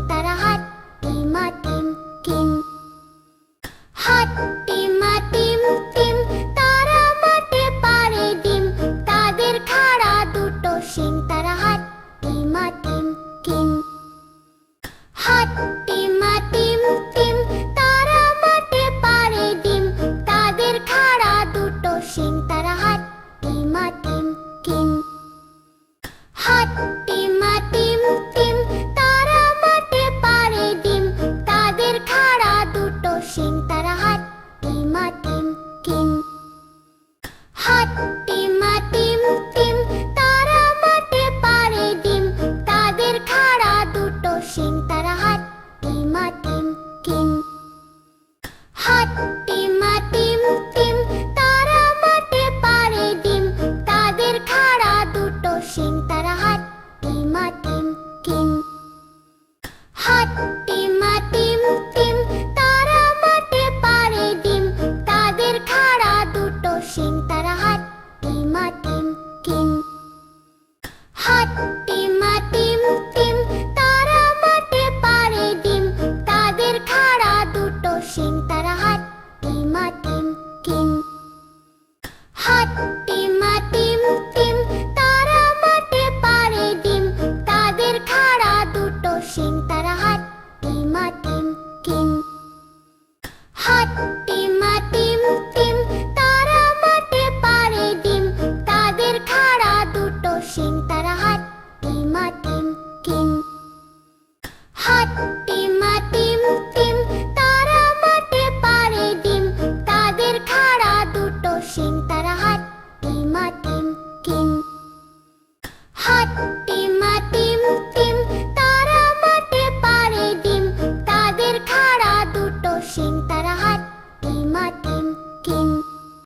তারা হাট্টিমা team team. হাট্টিমা team team, তারা মাঠে পাড়ে ডিম, তাদের খাড়া দুটো শিং, তারা হাট্টিমা টিম টিম। হাট্টিমা টিম টিম, তারা মাঠে পাড়ে ডিম, তাদের খাড়া দুটো শিং, তারা হাট্টিমা টিম টিম। হাট্টিমা টিম টিম, তারা মাঠে পাড়ে ডিম, তাদের খাড়া দুটো শিং, তারা হাট্টিমা টিম টিম। হাট্টিমা টিম টিম, তারা মাঠে পাড়ে ডিম, তাদের খাড়া দুটো শিং, তারা হাট্টিমা টিম টিম। হাট্টিমা টিম টিম, তারা মাঠে পাড়ে ডিম, তাদের খাড়া দুটো শিং, তারা হাট্টিমা টিম টিম। হাট্টিমা টিম টিম, তারা মাঠে পাড়ে ডিম, তাদের খাড়া দুটো শিং, তারা হাট্টিমা টিম টিম। হাট্টিমা টিম টিম, তারা মাঠে পাড়ে ডিম, তাদের খাড়া দুটো শিং, তারা হাট্টিমা টিম টিম। হাট্টিমা টিম টিম, তারা মাঠে পাড়ে ডিম, তাদের খাড়া দুটো শিং, তারা হাট্টিমা টিম টিম।